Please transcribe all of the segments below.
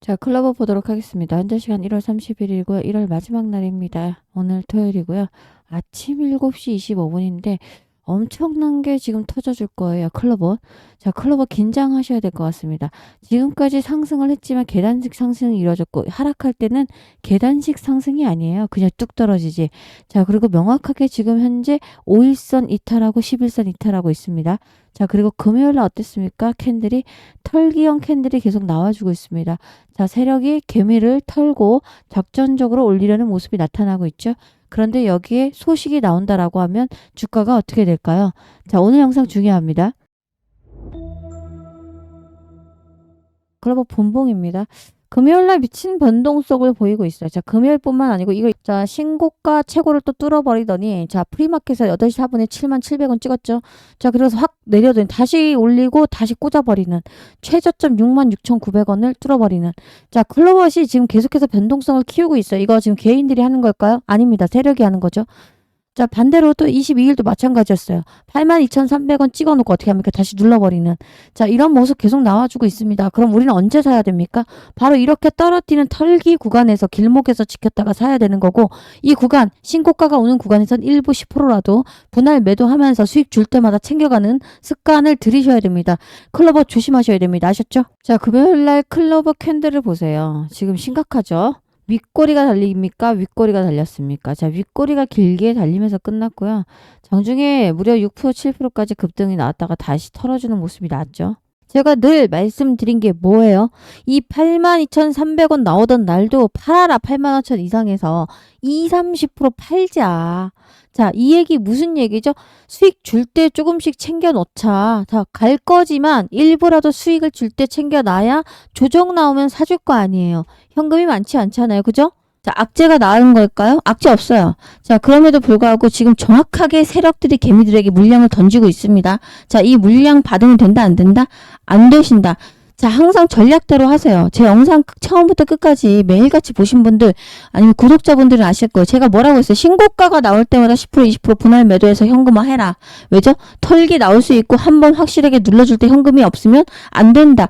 자, 클로버 보도록 하겠습니다. 현재 시간 1월 30일이고요. 1월 마지막 날입니다. 오늘 토요일이고요. 아침 7시 25분인데 엄청난 게 지금 터져줄 거예요. 클로버. 자, 클로버 긴장하셔야 될 것 같습니다. 지금까지 상승을 했지만 계단식 상승이 이루어졌고 하락할 때는 계단식 상승이 아니에요. 그냥 뚝 떨어지지. 자, 그리고 명확하게 지금 현재 5일선 이탈하고 11선 이탈하고 있습니다. 자, 그리고 금요일 날 어땠습니까? 캔들이 털기형 캔들이 계속 나와주고 있습니다. 자, 세력이 개미를 털고 작전적으로 올리려는 모습이 나타나고 있죠. 그런데 여기에 소식이 나온다라고 하면 주가가 어떻게 될까요? 자, 오늘 영상 중요합니다. 글로벌 본봉입니다. 금요일날 미친 변동성을 보이고 있어요. 자, 금요일뿐만 아니고 이거 자 신고가 최고를 또 뚫어버리더니 자 프리마켓에서 8시 4분에 77,000원 찍었죠. 자, 그래서 확 내려더니 다시 올리고 다시 꽂아버리는 최저점 66,900원을 뚫어버리는 자 클로버시 지금 계속해서 변동성을 키우고 있어요. 이거 지금 개인들이 하는 걸까요? 아닙니다. 세력이 하는 거죠. 자, 반대로 또 22일도 마찬가지였어요. 82,300원 찍어놓고 어떻게 합니까? 다시 눌러버리는. 자, 이런 모습 계속 나와주고 있습니다. 그럼 우리는 언제 사야 됩니까? 바로 이렇게 떨어뜨리는 털기 구간에서 길목에서 지켰다가 사야 되는 거고 이 구간, 신고가가 오는 구간에선 일부 10%라도 분할 매도하면서 수익 줄 때마다 챙겨가는 습관을 들이셔야 됩니다. 클로버 조심하셔야 됩니다. 아셨죠? 자, 금요일날 클로버 캔들을 보세요. 지금 심각하죠? 윗꼬리가 달립니까? 윗꼬리가 달렸습니까? 자, 윗꼬리가 길게 달리면서 끝났고요. 장중에 무려 6% 7%까지 급등이 나왔다가 다시 털어주는 모습이 나왔죠. 제가 늘 말씀드린 게 뭐예요? 이 82,300원 나오던 날도 팔아라. 85,000 이상에서 20-30% 팔자. 자, 이 얘기 무슨 얘기죠? 수익 줄 때 조금씩 챙겨 놓자. 자, 갈 거지만 일부라도 수익을 줄 때 챙겨 놔야 조정 나오면 사줄 거 아니에요. 현금이 많지 않잖아요. 그죠? 자, 악재가 나은 걸까요? 악재 없어요. 자, 그럼에도 불구하고 지금 정확하게 세력들이 개미들에게 물량을 던지고 있습니다. 자, 이 물량 받으면 된다, 안 된다? 안 되신다. 자, 항상 전략대로 하세요. 제 영상 처음부터 끝까지 매일같이 보신 분들 아니면 구독자분들은 아실 거예요. 제가 뭐라고 했어요? 신고가가 나올 때마다 10% 20% 분할 매도해서 현금화 해라. 왜죠? 털기 나올 수 있고 한번 확실하게 눌러줄 때 현금이 없으면 안 된다.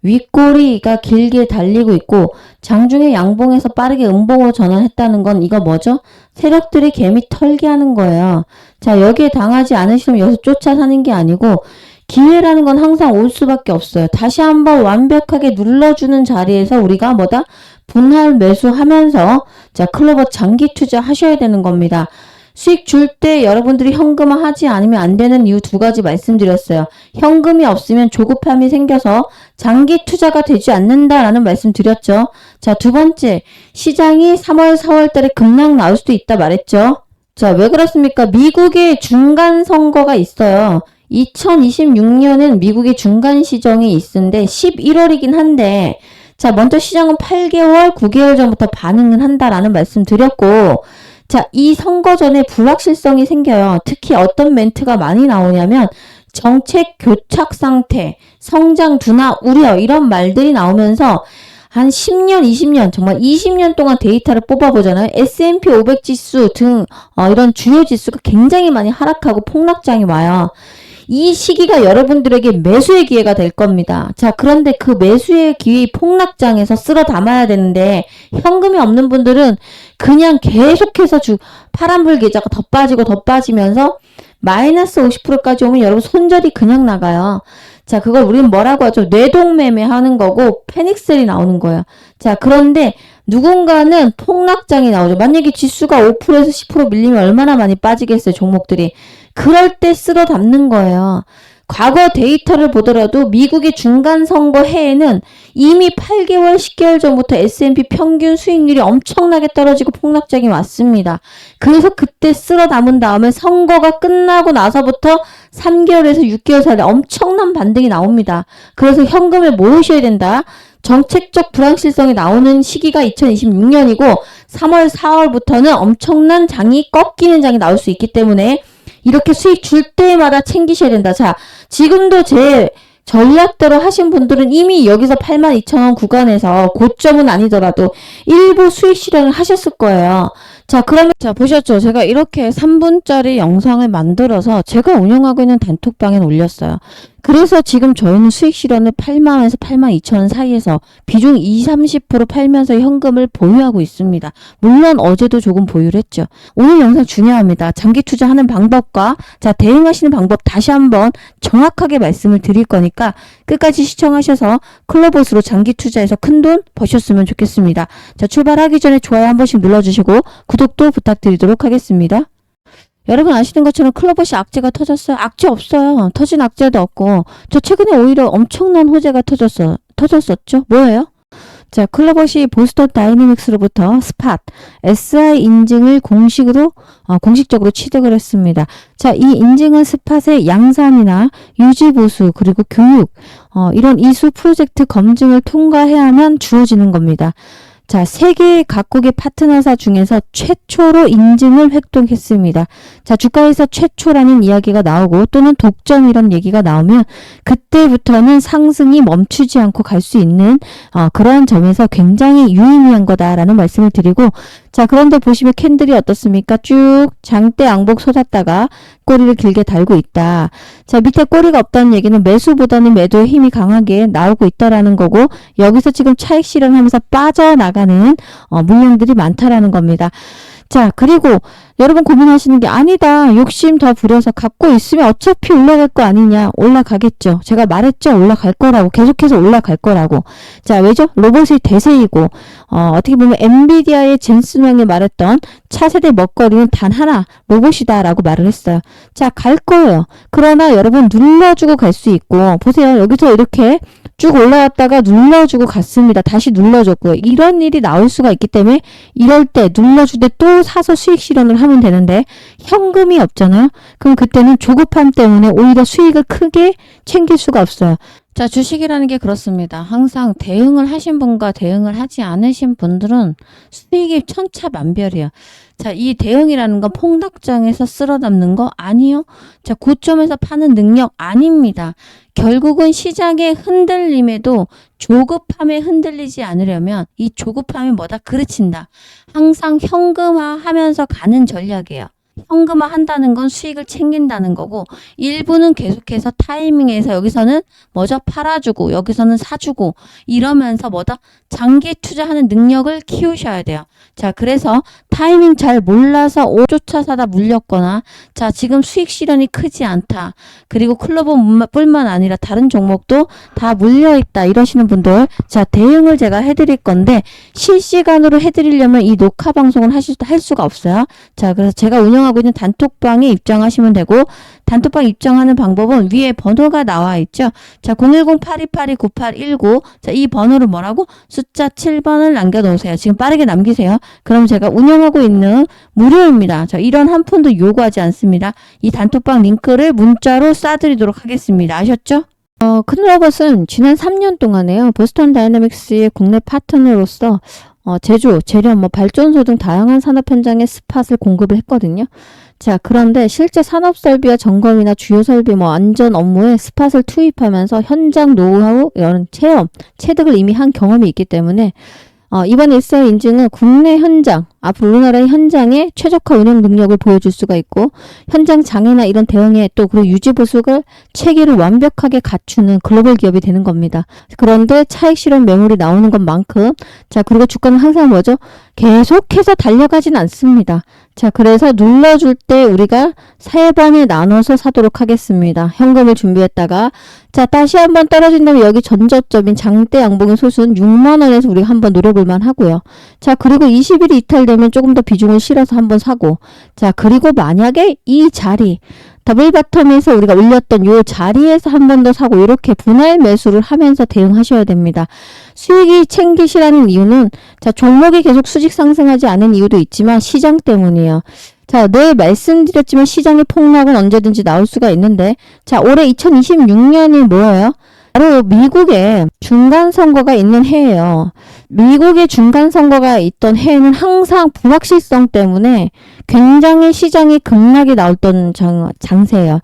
윗꼬리가 길게 달리고 있고 장중에 양봉에서 빠르게 음봉으로 전환했다는 건 이거 뭐죠? 세력들이 개미 털기 하는 거예요. 자, 여기에 당하지 않으시면 여기서 쫓아 사는 게 아니고 기회라는 건 항상 올 수밖에 없어요. 다시 한번 완벽하게 눌러주는 자리에서 우리가 뭐다? 분할 매수하면서 자 클로버 장기 투자 하셔야 되는 겁니다. 수익 줄 때 여러분들이 현금화 하지 않으면 안 되는 이유 두 가지 말씀드렸어요. 현금이 없으면 조급함이 생겨서 장기 투자가 되지 않는다라는 말씀 드렸죠. 자, 두 번째, 시장이 3월, 4월 달에 급락 나올 수도 있다 말했죠. 자, 왜 그렇습니까? 미국의 중간 선거가 있어요. 2026년은 미국의 중간 시정이 있는데 11월이긴 한데 자, 먼저 시장은 8개월, 9개월 전부터 반응을 한다라는 말씀 드렸고 자, 이 선거 전에 불확실성이 생겨요. 특히 어떤 멘트가 많이 나오냐면 정책 교착 상태, 성장 둔화 우려 이런 말들이 나오면서 한 10년, 20년, 정말 20년 동안 데이터를 뽑아보잖아요. S&P 500 지수 등 이런 주요 지수가 굉장히 많이 하락하고 폭락장이 와요. 이 시기가 여러분들에게 매수의 기회가 될 겁니다. 자, 그런데 그 매수의 기회 폭락장에서 쓸어 담아야 되는데 현금이 없는 분들은 그냥 계속해서 파란불 계좌가 더 빠지고 더 빠지면서 마이너스 50%까지 오면 여러분 손절이 그냥 나가요. 자, 그걸 우리는 뭐라고 하죠? 뇌동매매 하는 거고 패닉셀이 나오는 거예요. 자, 그런데 누군가는 폭락장이 나오죠. 만약에 지수가 5%에서 10% 밀리면 얼마나 많이 빠지겠어요, 종목들이. 그럴 때 쓸어 담는 거예요. 과거 데이터를 보더라도 미국의 중간선거 해에는 이미 8개월, 10개월 전부터 S&P 평균 수익률이 엄청나게 떨어지고 폭락장이 왔습니다. 그래서 그때 쓸어 담은 다음에 선거가 끝나고 나서부터 3개월에서 6개월 사이에 엄청난 반등이 나옵니다. 그래서 현금을 모으셔야 된다. 정책적 불확실성이 나오는 시기가 2026년이고 3월, 4월부터는 엄청난 장이 꺾이는 장이 나올 수 있기 때문에 이렇게 수익 줄 때마다 챙기셔야 된다. 자, 지금도 제 전략대로 하신 분들은 이미 여기서 82,000원 구간에서 고점은 아니더라도 일부 수익 실현을 하셨을 거예요. 자, 그러면 자 보셨죠? 제가 이렇게 3분짜리 영상을 만들어서 제가 운영하고 있는 단톡방에 올렸어요. 그래서 지금 저희는 수익 실현을 8만 원에서 8만 2천 원 사이에서 비중 20-30% 팔면서 현금을 보유하고 있습니다. 물론 어제도 조금 보유를 했죠. 오늘 영상 중요합니다. 장기 투자하는 방법과 대응하시는 방법 다시 한번 정확하게 말씀을 드릴 거니까 끝까지 시청하셔서 클로버스로 장기 투자해서 큰돈 버셨으면 좋겠습니다. 출발하기 전에 좋아요 한 번씩 눌러주시고 구독도 부탁드리도록 하겠습니다. 여러분 아시는 것처럼 클로버시 악재가 터졌어요. 악재 없어요. 터진 악재도 없고 저 최근에 오히려 엄청난 호재가 터졌었죠. 뭐예요? 클로버시 보스턴 다이내믹스로부터 스팟 SI 인증을 공식적으로 취득을 했습니다. 이 인증은 스팟의 양산이나 유지보수 그리고 교육 이런 이수 프로젝트 검증을 통과해야만 주어지는 겁니다. 세계 각국의 파트너사 중에서 최초로 인증을 획득했습니다. 주가에서 최초라는 이야기가 나오고 또는 독점이란 얘기가 나오면 그때부터는 상승이 멈추지 않고 갈 수 있는 그런 점에서 굉장히 유의미한 거다라는 말씀을 드리고 그런데 보시면 캔들이 어떻습니까? 쭉 장대 양복 솟았다가 꼬리를 길게 달고 있다. 밑에 꼬리가 없다는 얘기는 매수보다는 매도의 힘이 강하게 나오고 있다라는 거고 여기서 지금 차익 실현하면서 빠져나가는 물량들이 많다라는 겁니다. 그리고 여러분 고민하시는 게 아니다. 욕심 더 부려서 갖고 있으면 어차피 올라갈 거 아니냐. 올라가겠죠. 제가 말했죠. 올라갈 거라고. 계속해서 올라갈 거라고. 왜죠? 로봇의 대세이고 어떻게 보면 엔비디아의 젠슨 왕이 말했던 차세대 먹거리는 단 하나 로봇이다 라고 말을 했어요. 갈 거예요. 그러나 여러분 눌러주고 갈 수 있고 보세요. 여기서 이렇게 쭉 올라왔다가 눌러주고 갔습니다. 다시 눌러줬고요. 이런 일이 나올 수가 있기 때문에 이럴 때 눌러줄 때 또 사서 수익 실현을 하면 되는데 현금이 없잖아요. 그럼 그때는 조급함 때문에 오히려 수익을 크게 챙길 수가 없어요. 주식이라는 게 그렇습니다. 항상 대응을 하신 분과 대응을 하지 않으신 분들은 수익이 천차만별이에요. 이 대응이라는 건 퐁닥장에서 쓸어 담는 거 아니요. 고점에서 파는 능력 아닙니다. 결국은 시장의 흔들림에도 조급함에 흔들리지 않으려면 이 조급함이 뭐다? 그르친다. 항상 현금화하면서 가는 전략이에요. 현금화 한다는 건 수익을 챙긴다는 거고 일부는 계속해서 타이밍에서 여기서는 먼저 팔아주고 여기서는 사주고 이러면서 장기 투자하는 능력을 키우셔야 돼요. 그래서 타이밍 잘 몰라서 쫓아 사다 물렸거나 지금 수익 실현이 크지 않다. 그리고 클로버뿐만 아니라 다른 종목도 다 물려있다 이러시는 분들 대응을 제가 해드릴 건데 실시간으로 해드리려면 이 녹화 방송을 할 수가 없어요. 그래서 제가 운영하고 있는 단톡방에 입장하시면 되고 단톡방 입장하는 방법은 위에 번호가 나와 있죠. 010-8282-9819 이 번호를 뭐라고? 숫자 7번을 남겨놓으세요. 지금 빠르게 남기세요. 그럼 제가 운영하고 있는 무료입니다. 이런 한 푼도 요구하지 않습니다. 이 단톡방 링크를 문자로 쏴드리도록 하겠습니다. 아셨죠? 클로버스는 지난 3년 동안에요. 보스턴 다이내믹스의 국내 파트너로서 제조, 재련, 발전소 등 다양한 산업 현장에 스팟을 공급을 했거든요. 그런데 실제 산업 설비와 점검이나 주요 설비, 안전 업무에 스팟을 투입하면서 현장 노하우, 이런 체득을 이미 한 경험이 있기 때문에 이번 SI 인증은 국내 현장, 앞으로 우리나라의 현장에 최적화 운영 능력을 보여줄 수가 있고 현장 장애나 이런 대응에 또 그리고 유지보수를 체계를 완벽하게 갖추는 글로벌 기업이 되는 겁니다. 그런데 차익 실현 매물이 나오는 것만큼 그리고 주가는 항상 뭐죠? 계속해서 달려가진 않습니다. 그래서 눌러줄 때 우리가 3번에 나눠서 사도록 하겠습니다. 현금을 준비했다가 다시 한번 떨어진다면 여기 전저점인 장대 양봉의 소수는 6만원에서 우리가 한번 노려볼만 하고요. 그리고 20일이 이탈되면 조금 더 비중을 실어서 한번 사고 그리고 만약에 이 자리 더블 바텀에서 우리가 올렸던 이 자리에서 한 번 더 사고 이렇게 분할 매수를 하면서 대응하셔야 됩니다. 수익이 챙기시라는 이유는 종목이 계속 수직 상승하지 않은 이유도 있지만 시장 때문이에요. 늘 말씀드렸지만 시장의 폭락은 언제든지 나올 수가 있는데 올해 2026년이 뭐예요? 바로 미국에 중간선거가 있는 해예요. 미국의 중간선거가 있던 해에는 항상 불확실성 때문에 굉장히 시장이 급락이 나왔던 장세예요.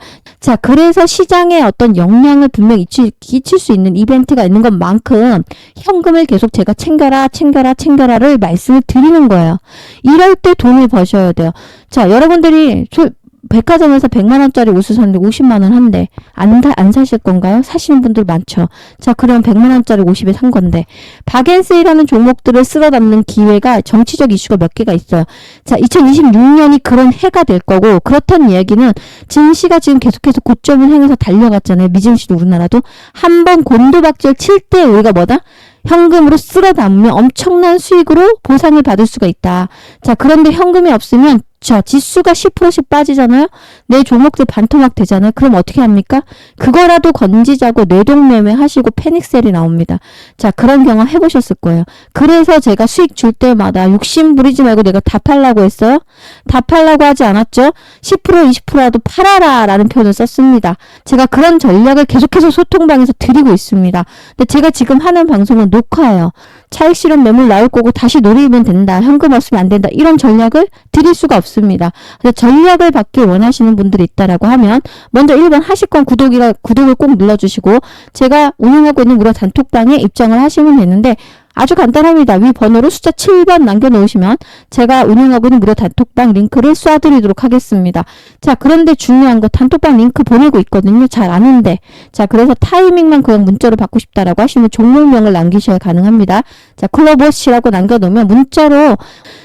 그래서 시장에 어떤 영향을 분명히 끼칠 수 있는 이벤트가 있는 것만큼 현금을 계속 제가 챙겨라를 말씀을 드리는 거예요. 이럴 때 돈을 버셔야 돼요. 여러분들이 백화점에서 100만원짜리 옷을 샀는데 50만원 한대. 안 사실 건가요? 사시는 분들 많죠. 자, 그럼 100만원짜리 50에 산 건데. 박앤세이라는 종목들을 쓸어 담는 기회가 정치적 이슈가 몇 개가 있어요. 자, 2026년이 그런 해가 될 거고, 그렇다는 이야기는 증시가 지금 계속해서 고점을 향해서 달려갔잖아요. 미증시도 우리나라도. 한번 곤두박질 칠 때 우리가 뭐다? 현금으로 쓸어 담으면 엄청난 수익으로 보상을 받을 수가 있다. 자, 그런데 현금이 없으면 자, 지수가 10%씩 빠지잖아요. 내 종목들 반토막 되잖아요. 그럼 어떻게 합니까? 그거라도 건지자고 뇌동매매 하시고 패닉셀이 나옵니다. 자, 그런 경험 해보셨을 거예요. 그래서 제가 수익 줄 때마다 욕심 부리지 말고 내가 다 팔라고 했어요. 다 팔라고 하지 않았죠. 10% 20%라도 팔아라 라는 표현을 썼습니다. 제가 그런 전략을 계속해서 소통방에서 드리고 있습니다. 근데 제가 지금 하는 방송은 녹화예요. 차익 실현 매물 나올 거고 다시 노리면 된다. 현금 없으면 안 된다. 이런 전략을 드릴 수가 없습니다. 그래서 전략을 받길 원하시는 분들이 있다라고 하면 먼저 1번 하시권 구독을 꼭 눌러주시고 제가 운영하고 있는 무료 단톡방에 입장을 하시면 되는데 아주 간단합니다. 위 번호로 숫자 7번 남겨놓으시면 제가 운영하고 있는 무료 단톡방 링크를 쏴드리도록 하겠습니다. 자, 그런데 중요한 거 단톡방 링크 보내고 있거든요. 잘 아는데. 자, 그래서 타이밍만 그냥 문자로 받고 싶다라고 하시면 종목명을 남기셔야 가능합니다. 자, 클로버시라고 남겨놓으면 문자로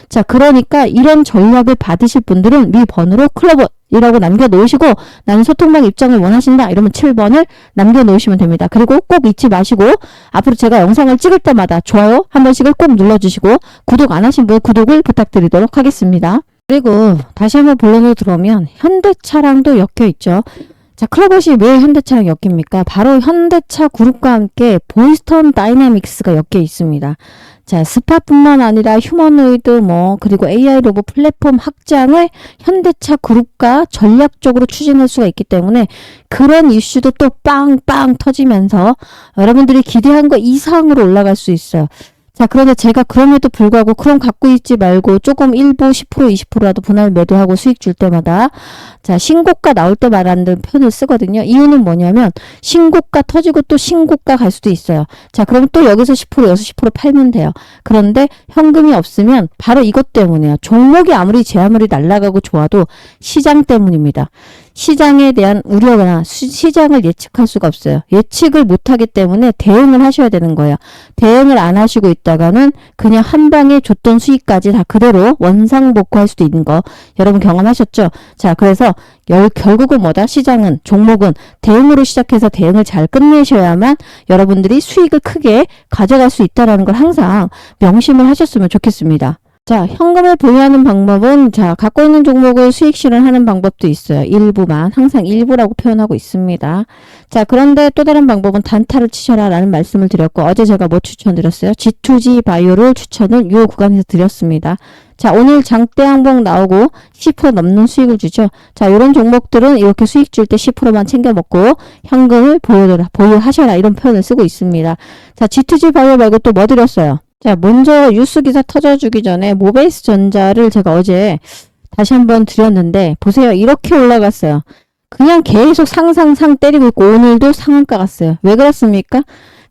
자, 그러니까 이런 전략을 받으실 분들은 위 번호로 클로버 이라고 남겨놓으시고 나는 소통방 입장을 원하신다 이러면 7번을 남겨놓으시면 됩니다. 그리고 꼭 잊지 마시고 앞으로 제가 영상을 찍을 때마다 좋아요 한 번씩을 꼭 눌러주시고 구독 안 하신 분 구독을 부탁드리도록 하겠습니다. 그리고 다시 한번 본론으로 들어오면 현대차랑도 엮여있죠. 자, 클로버시 왜 현대차랑 엮입니까? 바로 현대차 그룹과 함께 보이스턴 다이내믹스가 엮여 있습니다. 자, 스파뿐만 아니라 휴머노이드 그리고 AI 로봇 플랫폼 확장을 현대차 그룹과 전략적으로 추진할 수가 있기 때문에 그런 이슈도 또 빵빵 터지면서 여러분들이 기대한 거 이상으로 올라갈 수 있어요. 자, 그런데 제가 그럼에도 불구하고 그럼 갖고 있지 말고 조금 일부 10% 20%라도 분할 매도하고 수익 줄 때마다 자, 신고가 나올 때 말하는 표현을 쓰거든요. 이유는 뭐냐면 신고가 터지고 또 신고가 갈 수도 있어요. 자, 그럼 또 여기서 10% 여기서 10% 팔면 돼요. 그런데 현금이 없으면 바로 이것 때문이에요. 종목이 아무리 제 아무리 날아가고 좋아도 시장 때문입니다. 시장에 대한 우려나 시장을 예측할 수가 없어요. 예측을 못하기 때문에 대응을 하셔야 되는 거예요. 대응을 안 하시고 있다가는 그냥 한 방에 줬던 수익까지 다 그대로 원상복구할 수도 있는 거 여러분 경험하셨죠? 자, 그래서 결국은 뭐다? 시장은 종목은 대응으로 시작해서 대응을 잘 끝내셔야만 여러분들이 수익을 크게 가져갈 수 있다는 걸 항상 명심을 하셨으면 좋겠습니다. 자, 현금을 보유하는 방법은 자, 갖고 있는 종목을 수익 실현하는 방법도 있어요. 일부만. 항상 일부라고 표현하고 있습니다. 자, 그런데 또 다른 방법은 단타를 치셔라 라는 말씀을 드렸고 어제 제가 뭐 추천드렸어요? G2G 바이오를 추천을 요 구간에서 드렸습니다. 자, 오늘 장대 항복 나오고 10% 넘는 수익을 주죠. 자, 이런 종목들은 이렇게 수익 줄 때 10%만 챙겨 먹고 현금을 보유하셔라 이런 표현을 쓰고 있습니다. 자, G2G 바이오 말고 또 뭐 드렸어요? 자, 먼저 뉴스 기사 터져주기 전에 모베이스 전자를 제가 어제 다시 한번 드렸는데 보세요. 이렇게 올라갔어요. 그냥 계속 상상 때리고 있고 오늘도 상한가 갔어요. 왜 그렇습니까?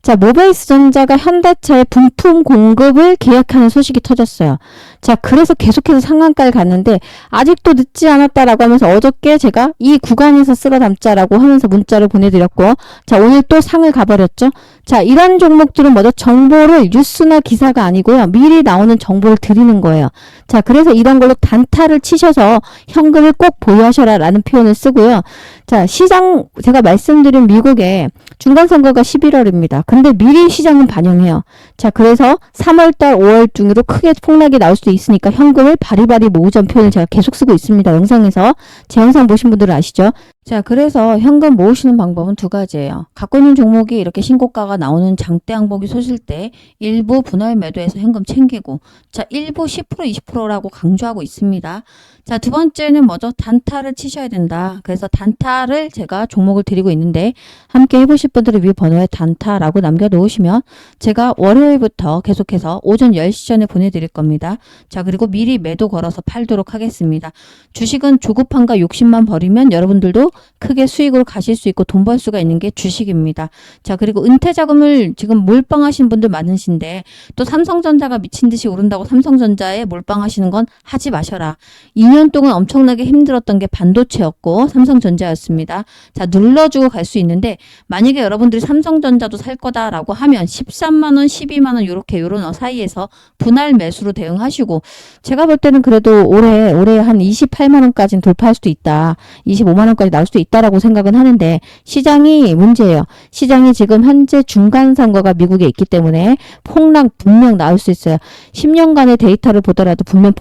자, 모베이스 전자가 현대차의 부품 공급을 계약하는 소식이 터졌어요. 자, 그래서 계속해서 상한가를 갔는데 아직도 늦지 않았다라고 하면서 어저께 제가 이 구간에서 쓸어 담자라고 하면서 문자를 보내드렸고 자, 오늘 또 상을 가버렸죠. 자, 이런 종목들은 뭐죠? 정보를 뉴스나 기사가 아니고요. 미리 나오는 정보를 드리는 거예요. 자, 그래서 이런 걸로 단타를 치셔서 현금을 꼭 보유하셔라 라는 표현을 쓰고요. 자, 시장 제가 말씀드린 미국의 중간선거가 11월입니다. 근데 미리 시장은 반영해요. 자, 그래서 3월달 5월 중으로 크게 폭락이 나올 수도 있으니까 현금을 바리바리 모으자는 표현을 제가 계속 쓰고 있습니다. 영상에서. 제 영상 보신 분들은 아시죠? 자, 그래서 현금 모으시는 방법은 두 가지예요. 갖고 있는 종목이 이렇게 신고가가 나오는 장대 항복이 솟을 때 일부 분할 매도해서 현금 챙기고 자, 일부 10% 20%라고 강조하고 있습니다. 자, 두 번째는 뭐죠? 단타를 치셔야 된다. 그래서 단타를 제가 종목을 드리고 있는데 함께 해보실 분들은 위 번호에 단타라고 남겨놓으시면 제가 월요일부터 계속해서 오전 10시 전에 보내드릴 겁니다. 자, 그리고 미리 매도 걸어서 팔도록 하겠습니다. 주식은 조급함과 욕심만 버리면 여러분들도 크게 수익으로 가실 수 있고 돈 벌 수가 있는 게 주식입니다. 자, 그리고 은퇴 자금을 지금 몰빵하신 분들 많으신데 또 삼성전자가 미친 듯이 오른다고 삼성전자에 몰빵하시는 건 하지 마셔라. 2년 동안 엄청나게 힘들었던 게 반도체였고 삼성전자였습니다. 자, 눌러주고 갈 수 있는데 만약에 여러분들이 삼성전자도 살 거다라고 하면 13만 원, 12만 원 요런 사이에서 분할 매수로 대응하시고 제가 볼 때는 그래도 올해 한 28만 원까지는 돌파할 수도 있다. 25만 원까지 나올 수도 있다라고 생각은 하는데 시장이 문제예요. 시장이 지금 현재 중간 선거가 미국에 있기 때문에 폭락 분명 나올 수 있어요. 10년간의 데이터를 보더라도 분명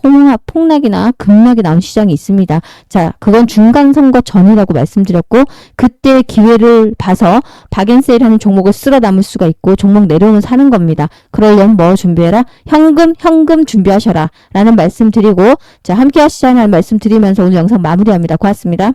폭락이나 급락이 나온 시장이 있습니다. 자, 그건 중간 선거 전이라고 말씀드렸고 그때 기회를 봐서 박앤세일하는 종목을 쓸어 담을 수가 있고 종목 내려오면 사는 겁니다. 그러려면 뭐 준비해라? 현금 준비하셔라 라는 말씀 드리고 자, 함께 하시자는 말씀 드리면서 오늘 영상 마무리합니다. 고맙습니다.